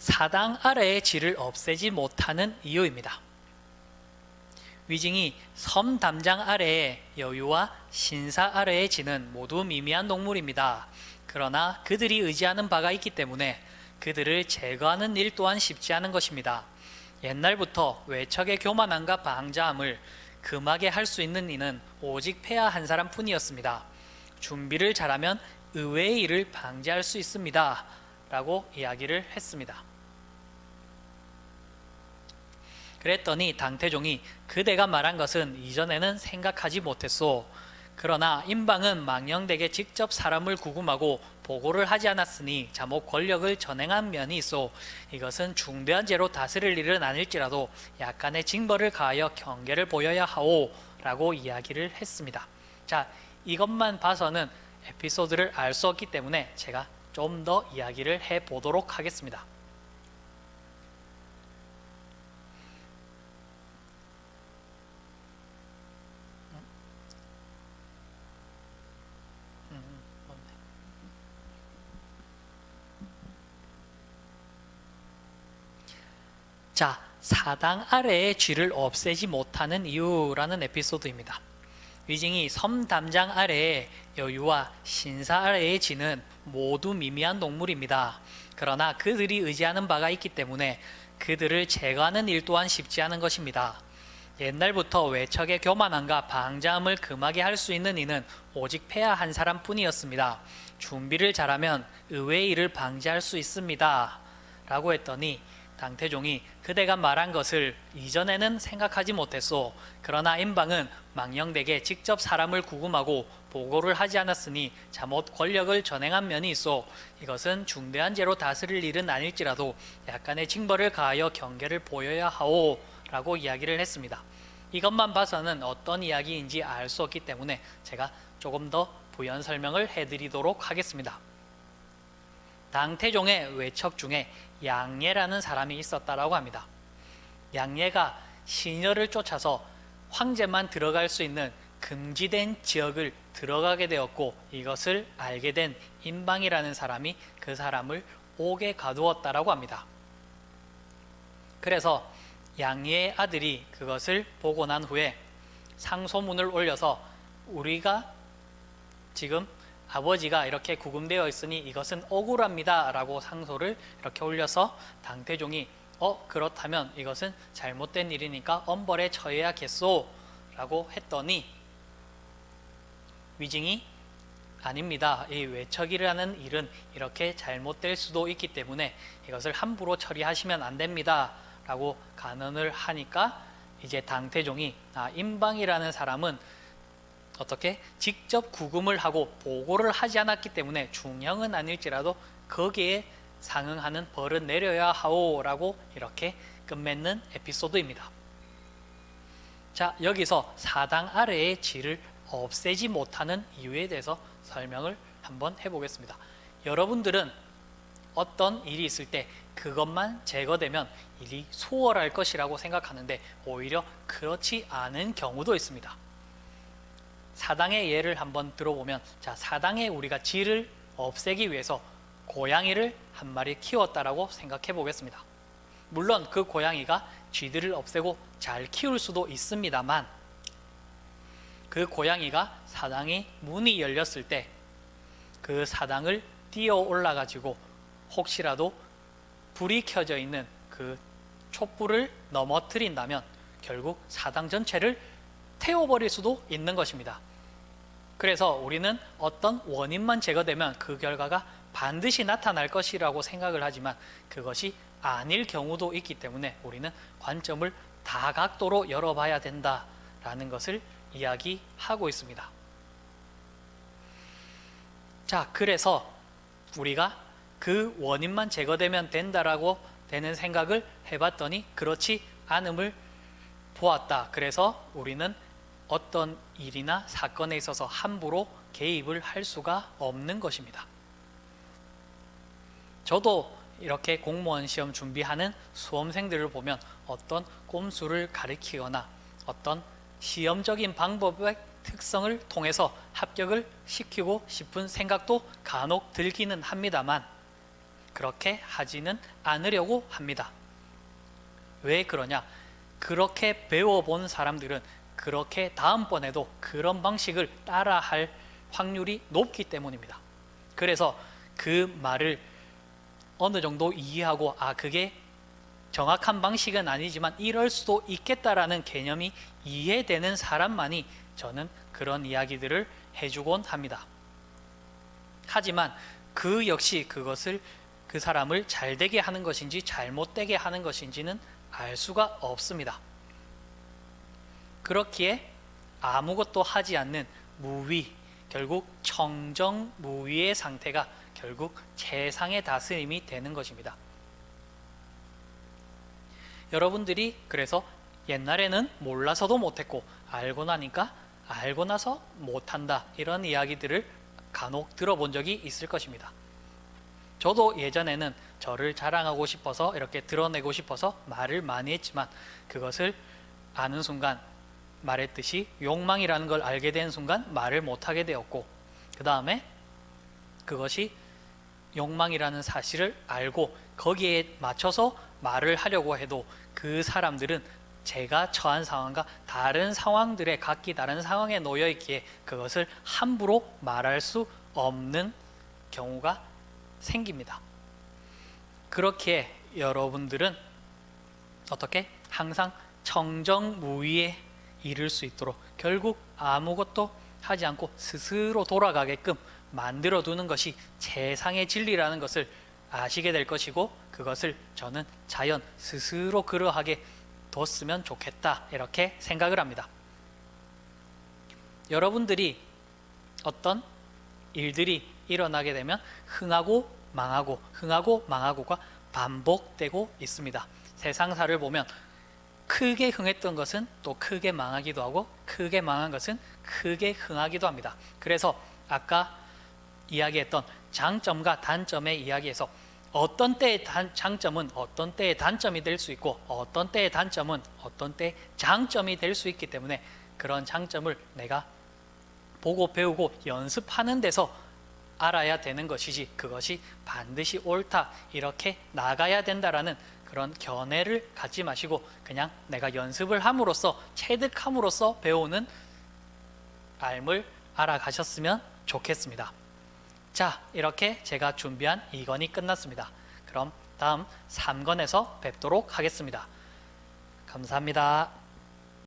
사당 아래의 질을 없애지 못하는 이유입니다. 위징이 섬 담장 아래의 여유와 신사 아래의 지는 모두 미미한 동물입니다. 그러나 그들이 의지하는 바가 있기 때문에 그들을 제거하는 일 또한 쉽지 않은 것입니다. 옛날부터 외척의 교만함과 방자함을 금하게 할 수 있는 이는 오직 폐하 한 사람뿐이었습니다. 준비를 잘하면 의외의 일을 방지할 수 있습니다. 라고 이야기를 했습니다. 그랬더니 당태종이 그대가 말한 것은 이전에는 생각하지 못했소. 그러나 임방은 망령되게 직접 사람을 구금하고 보고를 하지 않았으니 자목 권력을 전행한 면이 있어 이것은 중대한 죄로 다스릴 일은 아닐지라도 약간의 징벌을 가하여 경계를 보여야 하오 라고 이야기를 했습니다. 자, 이것만 봐서는 에피소드를 알 수 없기 때문에 제가 좀 더 이야기를 해보도록 하겠습니다. 자, 사당 아래의 쥐를 없애지 못하는 이유라는 에피소드입니다. 위징이 섬 담장 아래의 여유와 신사 아래의 쥐는 모두 미미한 동물입니다. 그러나 그들이 의지하는 바가 있기 때문에 그들을 제거하는 일 또한 쉽지 않은 것입니다. 옛날부터 외척의 교만함과 방자함을 금하게 할 수 있는 이는 오직 폐하 한 사람뿐이었습니다. 준비를 잘하면 의외의 일을 방지할 수 있습니다. 라고 했더니 당태종이 그대가 말한 것을 이전에는 생각하지 못했소. 그러나 임방은 망령되게 직접 사람을 구금하고 보고를 하지 않았으니 자못 권력을 전행한 면이 있어 이것은 중대한 죄로 다스릴 일은 아닐지라도 약간의 징벌을 가하여 경계를 보여야 하오 라고 이야기를 했습니다. 이것만 봐서는 어떤 이야기인지 알 수 없기 때문에 제가 조금 더 부연 설명을 해드리도록 하겠습니다. 당태종의 외척 중에 양예라는 사람이 있었다라고 합니다. 양예가 시녀를 쫓아서 황제만 들어갈 수 있는 금지된 지역을 들어가게 되었고 이것을 알게 된 임방이라는 사람이 그 사람을 옥에 가두었다라고 합니다. 그래서 양예의 아들이 그것을 보고 난 후에 상소문을 올려서 우리가 지금 아버지가 이렇게 구금되어 있으니 이것은 억울합니다 라고 상소를 이렇게 올려서 당태종이 그렇다면 이것은 잘못된 일이니까 엄벌에 처해야겠소 라고 했더니 위징이 아닙니다. 이 외척이라는 일은 이렇게 잘못될 수도 있기 때문에 이것을 함부로 처리하시면 안 됩니다 라고 간언을 하니까 이제 당태종이 임방이라는 사람은 어떻게 직접 구금을 하고 보고를 하지 않았기 때문에 중형은 아닐지라도 거기에 상응하는 벌은 내려야 하오 라고 이렇게 끝맺는 에피소드입니다. 자, 여기서 사당 아래의 질을 없애지 못하는 이유에 대해서 설명을 한번 해보겠습니다. 여러분들은 어떤 일이 있을 때 그것만 제거되면 일이 수월할 것이라고 생각하는데 오히려 그렇지 않은 경우도 있습니다. 사당의 예를 한번 들어보면, 자, 사당에 우리가 쥐를 없애기 위해서 고양이를 한 마리 키웠다라고 생각해 보겠습니다. 물론 그 고양이가 쥐들을 없애고 잘 키울 수도 있습니다만 그 고양이가 사당이 문이 열렸을 때 그 사당을 뛰어 올라 가지고 혹시라도 불이 켜져 있는 그 촛불을 넘어뜨린다면 결국 사당 전체를 태워버릴 수도 있는 것입니다. 그래서 우리는 어떤 원인만 제거되면 그 결과가 반드시 나타날 것이라고 생각을 하지만 그것이 아닐 경우도 있기 때문에 우리는 관점을 다각도로 열어봐야 된다라는 것을 이야기하고 있습니다. 자, 그래서 우리가 그 원인만 제거되면 된다라고 되는 생각을 해봤더니 그렇지 않음을 보았다. 그래서 우리는 어떤 일이나 사건에 있어서 함부로 개입을 할 수가 없는 것입니다. 저도 이렇게 공무원 시험 준비하는 수험생들을 보면 어떤 꼼수를 가리키거나 어떤 시험적인 방법의 특성을 통해서 합격을 시키고 싶은 생각도 간혹 들기는 합니다만 그렇게 하지는 않으려고 합니다. 왜 그러냐? 그렇게 배워본 사람들은 그렇게 다음번에도 그런 방식을 따라할 확률이 높기 때문입니다. 그래서 그 말을 어느 정도 이해하고 그게 정확한 방식은 아니지만 이럴 수도 있겠다라는 개념이 이해되는 사람만이 저는 그런 이야기들을 해주곤 합니다. 하지만 그 역시 그것을 그 사람을 잘되게 하는 것인지 잘못되게 하는 것인지는 알 수가 없습니다. 그렇기에 아무것도 하지 않는 무위, 결국 청정무위의 상태가 결국 최상의 다스림이 되는 것입니다. 여러분들이 그래서 옛날에는 몰라서도 못했고 알고 나니까 알고 나서 못한다, 이런 이야기들을 간혹 들어본 적이 있을 것입니다. 저도 예전에는 저를 자랑하고 싶어서 이렇게 드러내고 싶어서 말을 많이 했지만 그것을 아는 순간, 말했듯이 욕망이라는 걸 알게 된 순간 말을 못하게 되었고, 그 다음에 그것이 욕망이라는 사실을 알고 거기에 맞춰서 말을 하려고 해도 그 사람들은 제가 처한 상황과 다른 상황들에, 각기 다른 상황에 놓여 있기에 그것을 함부로 말할 수 없는 경우가 생깁니다. 그렇기에 여러분들은 어떻게 항상 청정무위에 이를 수 있도록 결국 아무것도 하지 않고 스스로 돌아가게끔 만들어 두는 것이 최상의 진리라는 것을 아시게 될 것이고, 그것을 저는 자연 스스로 그러하게 뒀으면 좋겠다, 이렇게 생각을 합니다. 여러분들이 어떤 일들이 일어나게 되면 흥하고 망하고 흥하고 망하고가 반복되고 있습니다. 세상사를 보면 크게 흥했던 것은 또 크게 망하기도 하고 크게 망한 것은 크게 흥하기도 합니다. 그래서 아까 이야기했던 장점과 단점의 이야기에서 어떤 때의 장점은 어떤 때의 단점이 될 수 있고 어떤 때의 단점은 어떤 때의 장점이 될 수 있기 때문에 그런 장점을 내가 보고 배우고 연습하는 데서 알아야 되는 것이지, 그것이 반드시 옳다 이렇게 나가야 된다라는 그런 견해를 갖지 마시고 그냥 내가 연습을 함으로써, 체득함으로써 배우는 삶을 알아가셨으면 좋겠습니다. 자, 이렇게 제가 준비한 2권이 끝났습니다. 그럼 다음 3권에서 뵙도록 하겠습니다. 감사합니다.